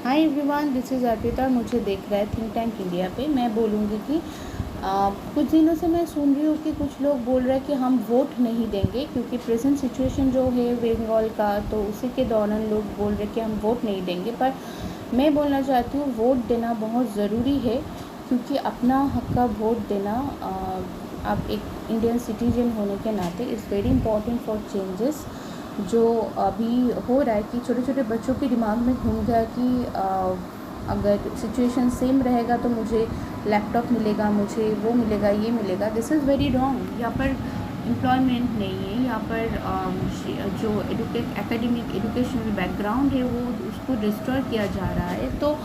Hi everyone, this is Arpita. मुझे देख रहा है थिंक टैंक इंडिया पे। मैं बोलूँगी कि कुछ दिनों से मैं सुन रही हूँ कि कुछ लोग बोल रहे हैं कि हम वोट नहीं देंगे क्योंकि प्रेजेंट सिचुएशन जो है बंगाल का, तो उसी के दौरान लोग बोल रहे हैं कि हम वोट नहीं देंगे। पर मैं बोलना चाहती हूँ वोट देना बहुत ज़रूरी है, क्योंकि अपना हक का वोट देना आप एक इंडियन सिटीजन होने के नाते is very important for changes. जो अभी हो रहा है कि छोटे छोटे बच्चों के दिमाग में घूम गया कि अगर सिचुएशन सेम रहेगा तो मुझे लैपटॉप मिलेगा, मुझे वो मिलेगा, ये मिलेगा। This is very wrong. यहाँ पर एम्प्लॉयमेंट नहीं है, यहाँ पर जो एकेडमिक एजुकेशनल बैकग्राउंड है वो उसको डिस्ट्रॉय किया जा रहा है। तो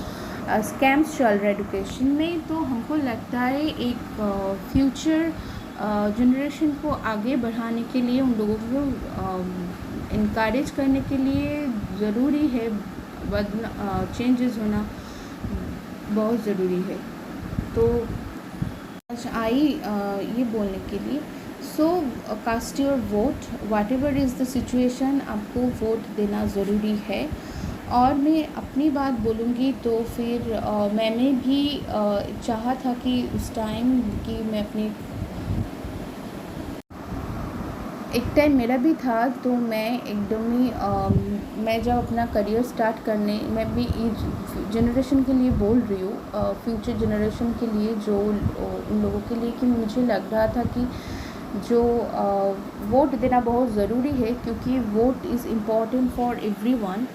स्कैम्स चल रहे हैं एजुकेशन में। तो हमको लगता है एक फ्यूचर जनरेशन को आगे बढ़ाने के लिए, उन लोगों को इनकरेज करने के लिए ज़रूरी है चेंजेस होना बहुत ज़रूरी है। तो आज आई ये बोलने के लिए, so cast your vote whatever is the situation, आपको वोट देना ज़रूरी है। और मैं अपनी बात बोलूँगी तो फिर मैंने भी चाहा था कि उस टाइम कि मैं अपनी एक टाइम मेरा भी था, तो मैं एकदम ही मैं जब अपना करियर स्टार्ट करने, मैं भी इस जनरेशन के लिए बोल रही हूँ, फ्यूचर जनरेशन के लिए, जो उन लोगों के लिए, कि मुझे लग रहा था कि जो वोट देना बहुत ज़रूरी है, क्योंकि vote is important for everyone.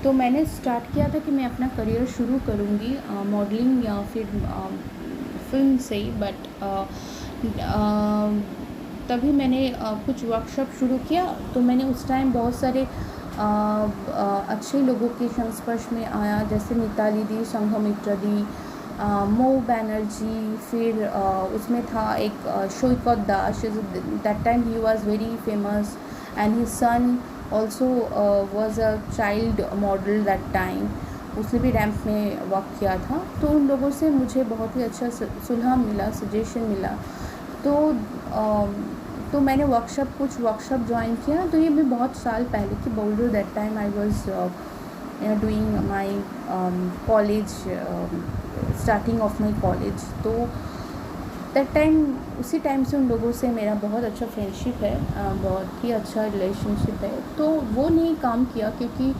तो मैंने स्टार्ट किया था कि मैं अपना करियर शुरू करूँगी मॉडलिंग या फिर फिल्म से ही। बट तभी मैंने कुछ वर्कशॉप शुरू किया। तो मैंने उस टाइम बहुत सारे अच्छे लोगों के संस्पर्श में आया, जैसे मिताली दी, संघमित्रा दी, मो बैनर्जी, फिर उसमें था एक शोइकत दास। दैट टाइम ही was very famous and his son also was a child model that time. उसने भी रैंप में वर्क किया था। तो उन लोगों से मुझे बहुत ही अच्छा सुलह मिला, सजेशन मिला। तो तो मैंने कुछ वर्कशॉप ज्वाइन किया। तो ये मैं बहुत साल पहले की बोल रही हूँ। That time I was doing my college, starting of my college. तो दैट टाइम, उसी टाइम से उन लोगों से मेरा बहुत अच्छा फ्रेंडशिप है, बहुत ही अच्छा रिलेशनशिप है। तो वो नहीं काम किया क्योंकि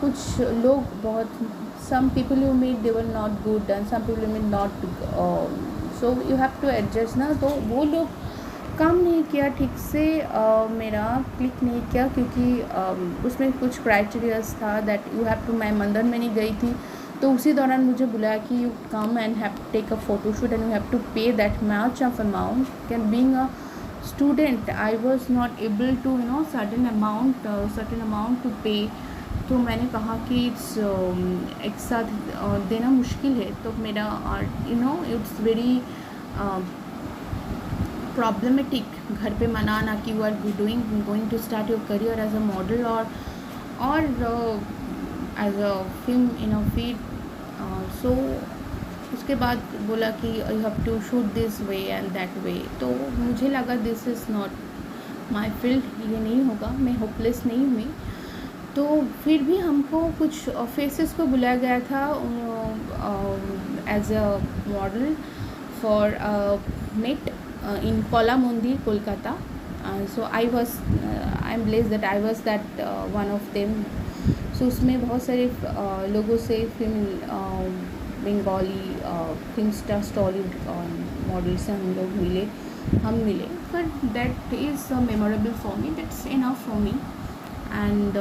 कुछ लोग बहुत, some people you meet they were not good and some people you meet not so you have to adjust ना। तो वो लोग काम नहीं किया ठीक से, मेरा क्लिक नहीं किया, क्योंकि उसमें कुछ क्राइटेरियाज था दैट यू हैव टू। मैं मंदिर में नहीं गई थी, तो उसी दौरान मुझे बुलाया कि you come and have to take a photo shoot and you have to pay that much of amount. Can being a student I was not able to certain amount to pay. तो मैंने कहा कि एक साथ देना मुश्किल है। तो मेरा इट्स वेरी प्रॉब्लमेटिक घर पे मनाना कि you are going to start your career as a model और as a film in a feed. So उसके बाद बोला कि you have to shoot this way and that way. तो मुझे लगा this is not my field, ये नहीं होगा, मैं होपलेस नहीं हुई। तो फिर भी हमको कुछ फेसेस को बुलाया गया था as a model for meet in Kola Mandir Kolkata. So I am blessed that I was that one of them. सो उसमें बहुत सारे लोगों से film Bengali film star Tollywood model से हम मिले। पर that is memorable for me, that's enough for me. And